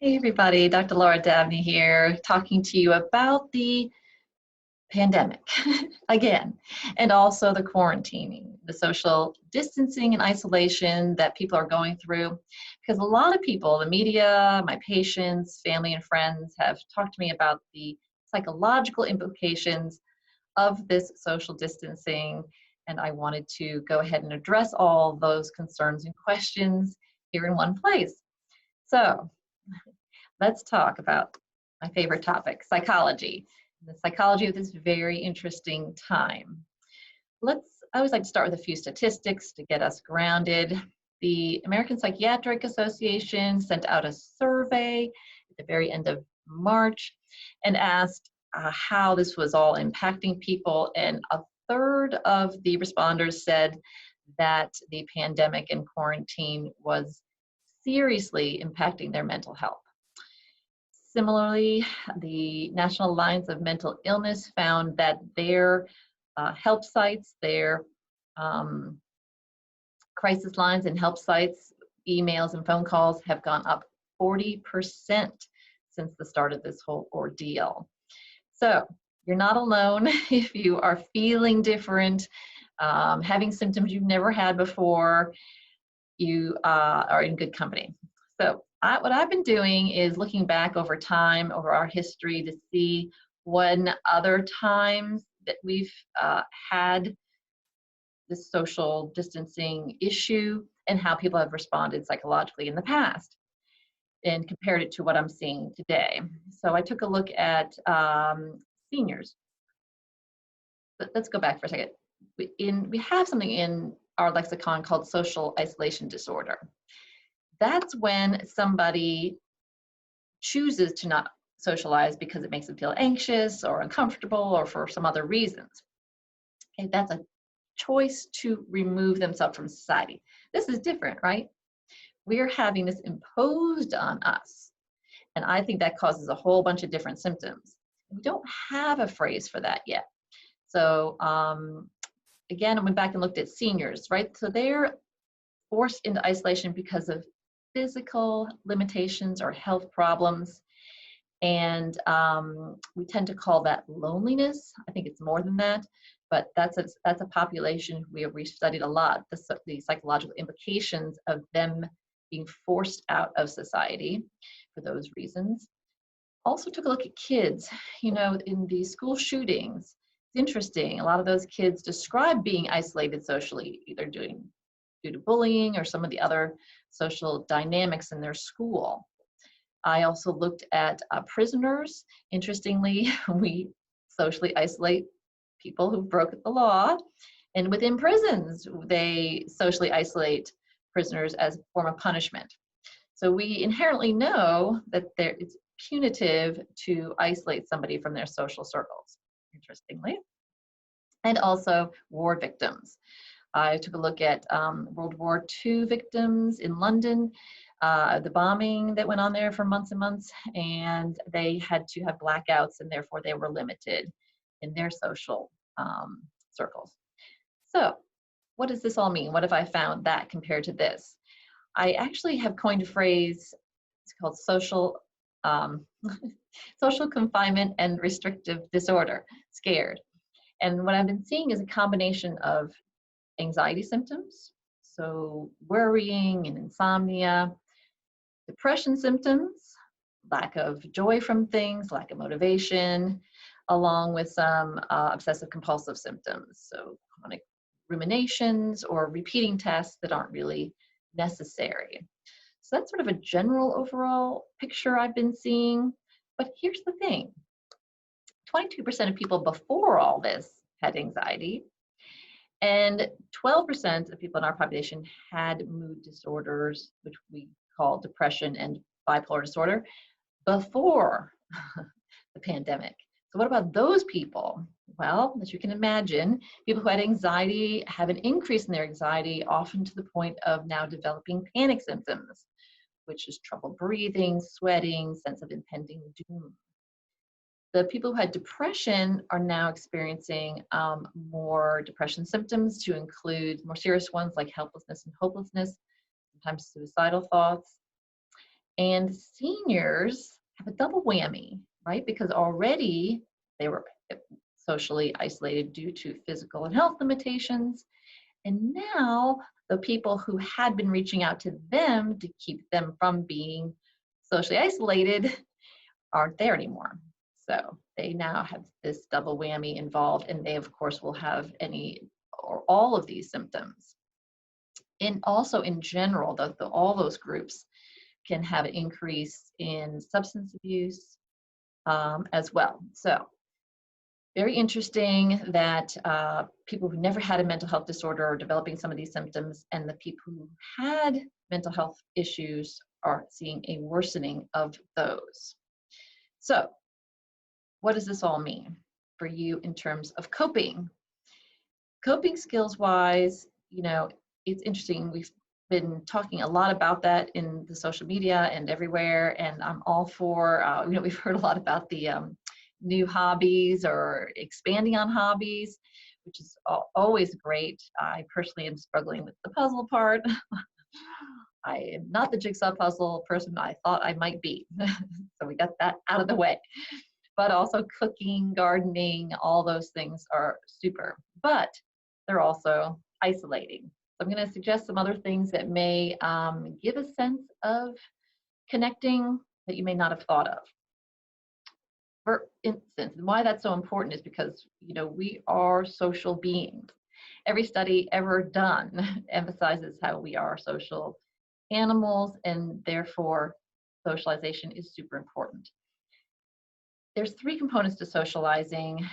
Hey everybody, Dr. Laura Dabney here, talking to you about the pandemic again, and also the quarantining, the social distancing and isolation that people are going through. Because a lot of people, the media, my patients, family, and friends have talked to me about the psychological implications of this social distancing, and I wanted to go ahead and address all those concerns and questions here in one place. So, let's talk about my favorite topic, psychology. The psychology of this very interesting time. I always like to start with a few statistics to get us grounded. The American Psychiatric Association sent out a survey at the very end of March and asked how this was all impacting people, and a third of the responders said that the pandemic and quarantine was seriously impacting their mental health. Similarly, the National Alliance of Mental Illness found that their help sites, their crisis lines and help sites, emails and phone calls have gone up 40% since the start of this whole ordeal. So you're not alone if you are feeling different, having symptoms you've never had before. You are in good company. So what I've been doing is looking back over time, over our history, to see when other times that we've had this social distancing issue and how people have responded psychologically in the past, and compared it to what I'm seeing today. So I took a look at seniors. But let's go back for a second. We have something in our lexicon called social isolation disorder. That's when somebody chooses to not socialize because it makes them feel anxious or uncomfortable or for some other reasons. Okay, that's a choice to remove themselves from society. This is different, right? We're having this imposed on us. And I think that causes a whole bunch of different symptoms. We don't have a phrase for that yet. So again, I went back and looked at seniors, right? So they're forced into isolation because of physical limitations or health problems. And we tend to call that loneliness. I think it's more than that, but that's a population we've studied a lot, the psychological implications of them being forced out of society for those reasons. Also took a look at kids, in the school shootings. It's interesting, a lot of those kids describe being isolated socially, either due to bullying or some of the other social dynamics in their school. I also looked at prisoners. Interestingly, we socially isolate people who broke the law, and within prisons, they socially isolate prisoners as a form of punishment. So we inherently know that it's punitive to isolate somebody from their social circles, interestingly. And also war victims. I took a look at World War II victims in London, the bombing that went on there for months and months, and they had to have blackouts, and therefore they were limited in their social circles. So what does this all mean? What have I found that compared to this? I actually have coined a phrase, it's called social confinement and restrictive disorder, SCARED. And what I've been seeing is a combination of anxiety symptoms, so worrying and insomnia, depression symptoms, lack of joy from things, lack of motivation, along with some obsessive compulsive symptoms, so chronic ruminations or repeating tasks that aren't really necessary. So that's sort of a general overall picture I've been seeing. But here's the thing, 22% of people before all this had anxiety, and 12% of people in our population had mood disorders, which we call depression and bipolar disorder, before the pandemic. So what about those people? Well, as you can imagine, people who had anxiety have an increase in their anxiety, often to the point of now developing panic symptoms, which is trouble breathing, sweating, sense of impending doom. The people who had depression are now experiencing more depression symptoms, to include more serious ones like helplessness and hopelessness, sometimes suicidal thoughts. And seniors have a double whammy, right? Because already they were socially isolated due to physical and health limitations. And now the people who had been reaching out to them to keep them from being socially isolated aren't there anymore. So they now have this double whammy involved, and they, of course, will have any or all of these symptoms. And also in general, all those groups can have an increase in substance abuse as well. So very interesting that people who never had a mental health disorder are developing some of these symptoms, and the people who had mental health issues are seeing a worsening of those. So what does this all mean for you in terms of coping? Coping skills wise, it's interesting. We've been talking a lot about that in the social media and everywhere, and I'm all for, we've heard a lot about the new hobbies or expanding on hobbies, which is always great. I personally am struggling with the puzzle part. I am not the jigsaw puzzle person I thought I might be. So we got that out of the way. But also cooking, gardening, all those things are super, but they're also isolating. So I'm going to suggest some other things that may give a sense of connecting that you may not have thought of. For instance, why that's so important is because, we are social beings. Every study ever done emphasizes how we are social animals, and therefore socialization is super important. There's 3 components to socializing: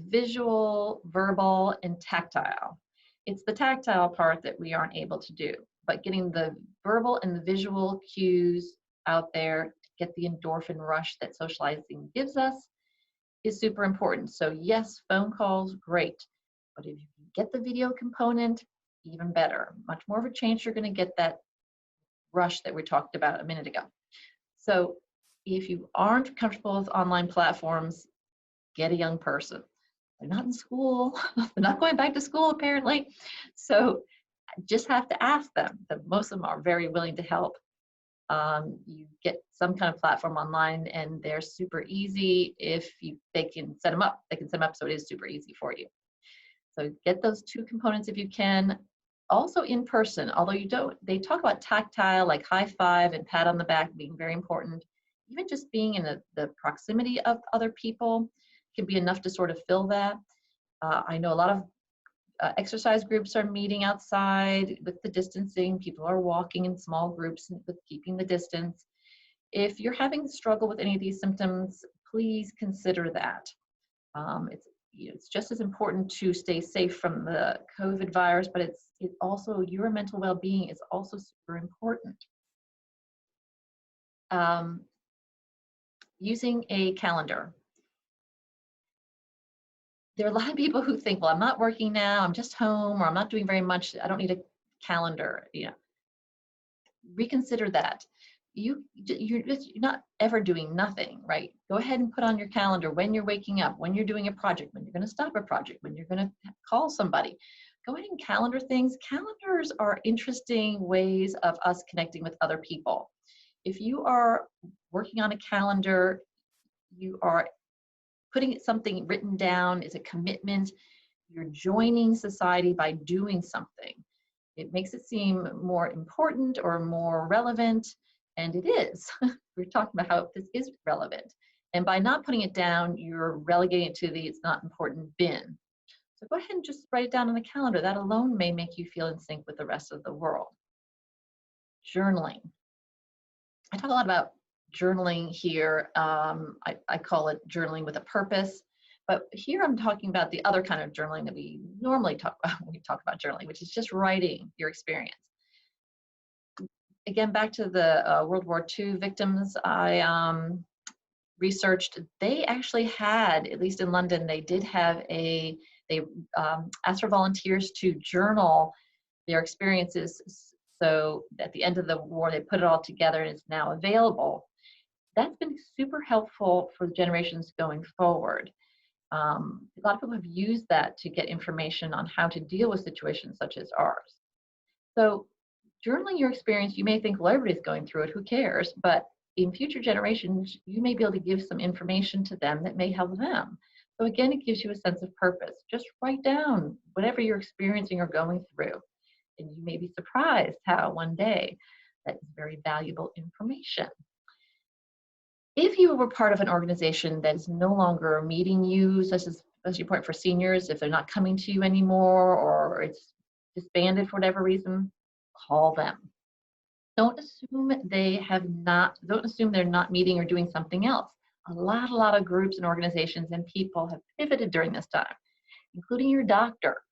visual, verbal, and tactile. It's the tactile part that we aren't able to do, but getting the verbal and the visual cues out there to get the endorphin rush that socializing gives us is super important. So yes, phone calls, great. But if you can get the video component, even better. Much more of a chance you're going to get that rush that we talked about a minute ago. So if you aren't comfortable with online platforms, get a young person. They're not in school. They're not going back to school, apparently. So just have to ask them. Most of them are very willing to help. You get some kind of platform online, and they're super easy if they can set them up. They can set them up so it is super easy for you. So get those 2 components if you can. Also in person, although they talk about tactile, like high five and pat on the back being very important. Even just being in the proximity of other people can be enough to sort of fill that. I know a lot of exercise groups are meeting outside with the distancing. People are walking in small groups with keeping the distance. If you're having struggle with any of these symptoms, please consider that. It's just as important to stay safe from the COVID virus, but it's also your mental well-being is also super important. Using a calendar. There are a lot of people who think, well, I'm not working now, I'm just home, or I'm not doing very much, I don't need a calendar. Reconsider that. You're not ever doing nothing, right? Go ahead and put on your calendar when you're waking up, when you're doing a project, when you're going to stop a project, when you're going to call somebody. Go ahead and calendar things. Calendars are interesting ways of us connecting with other people. If you are working on a calendar, you are putting something written down is a commitment. You're joining society by doing something. It makes it seem more important or more relevant, and it is. We're talking about how this is relevant. And by not putting it down, you're relegating it to the it's not important bin. So go ahead and just write it down on the calendar. That alone may make you feel in sync with the rest of the world. Journaling. I talk a lot about journaling here. I call it journaling with a purpose. But here I'm talking about the other kind of journaling that we normally talk about when we talk about journaling, which is just writing your experience. Again, back to the World War II victims I researched, they actually had, at least in London, they did have they asked for volunteers to journal their experiences. So at the end of the war, they put it all together and it's now available. That's been super helpful for the generations going forward. A lot of people have used that to get information on how to deal with situations such as ours. So journaling your experience, you may think, well, everybody's going through it, who cares? But in future generations, you may be able to give some information to them that may help them. So again, it gives you a sense of purpose. Just write down whatever you're experiencing or going through. And you may be surprised how one day that is very valuable information. If you were part of an organization that is no longer meeting you, such as your point for seniors, if they're not coming to you anymore or it's disbanded for whatever reason, call them. Don't assume don't assume they're not meeting or doing something else. A lot of groups and organizations and people have pivoted during this time, including your doctor.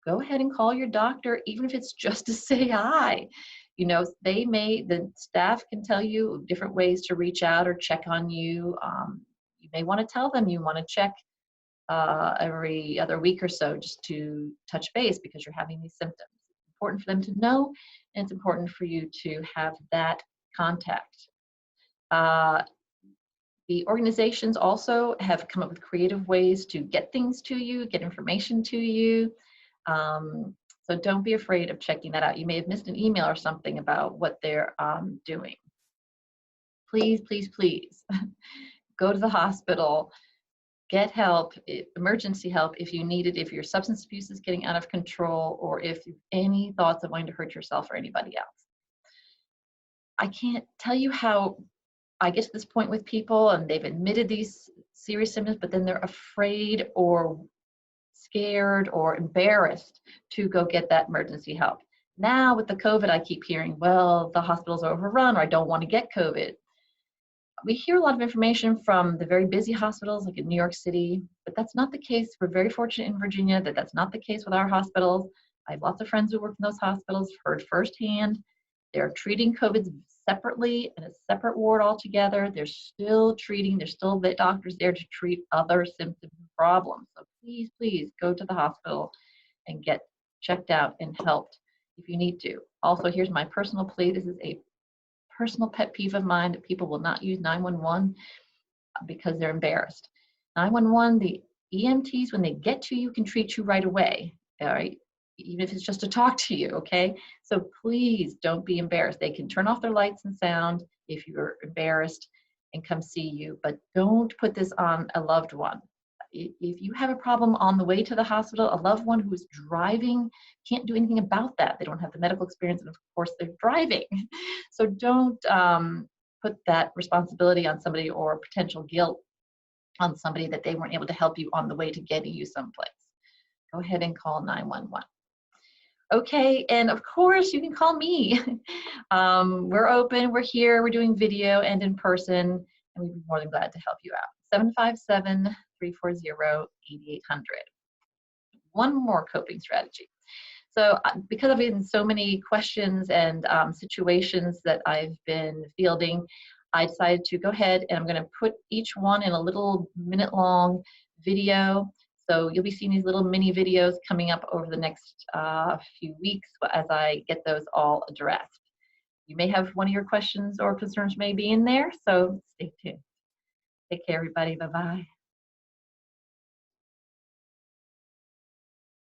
Go ahead and call your doctor, even if it's just to say hi. You know, the staff can tell you different ways to reach out or check on you. You may want to tell them you want to check every other week or so just to touch base because you're having these symptoms. It's important for them to know, and it's important for you to have that contact. The organizations also have come up with creative ways to get things to you, get information to you. So don't be afraid of checking that out. You may have missed an email or something about what they're doing. Please, please, please go to the hospital, get help, emergency help if you need it, if your substance abuse is getting out of control, or if you have any thoughts of wanting to hurt yourself or anybody else. I can't tell you how I get to this point with people and they've admitted these serious symptoms, but then they're afraid or scared or embarrassed to go get that emergency help. Now with the COVID, I keep hearing, well, the hospital's overrun or I don't want to get COVID. We hear a lot of information from the very busy hospitals like in New York City, but that's not the case. We're very fortunate in Virginia that that's not the case with our hospitals. I have lots of friends who work in those hospitals, heard firsthand. They're treating COVID separately in a separate ward altogether. They're still treating, there's still the doctors there to treat other symptoms and problems. So please, please go to the hospital and get checked out and helped if you need to. Also, here's my personal plea. This is a personal pet peeve of mine that people will not use 911 because they're embarrassed. 911, the EMTs, when they get to you, can treat you right away, all right? Even if it's just to talk to you, okay? So please don't be embarrassed. They can turn off their lights and sound if you're embarrassed and come see you, but don't put this on a loved one. If you have a problem on the way to the hospital, a loved one who is driving can't do anything about that. They don't have the medical experience, and of course they're driving. So don't put that responsibility on somebody or potential guilt on somebody that they weren't able to help you on the way to getting you someplace. Go ahead and call 911. Okay, and of course you can call me. We're open, we're here, we're doing video and in person, and we'd be more than glad to help you out. 757-340-8800. One more coping strategy. So because I've been so many questions and situations that I've been fielding, I decided to go ahead and I'm going to put each one in a little minute-long video. So you'll be seeing these little mini videos coming up over the next few weeks as I get those all addressed. You may have one of your questions or concerns may be in there, so stay tuned. Take care, everybody. Bye-bye.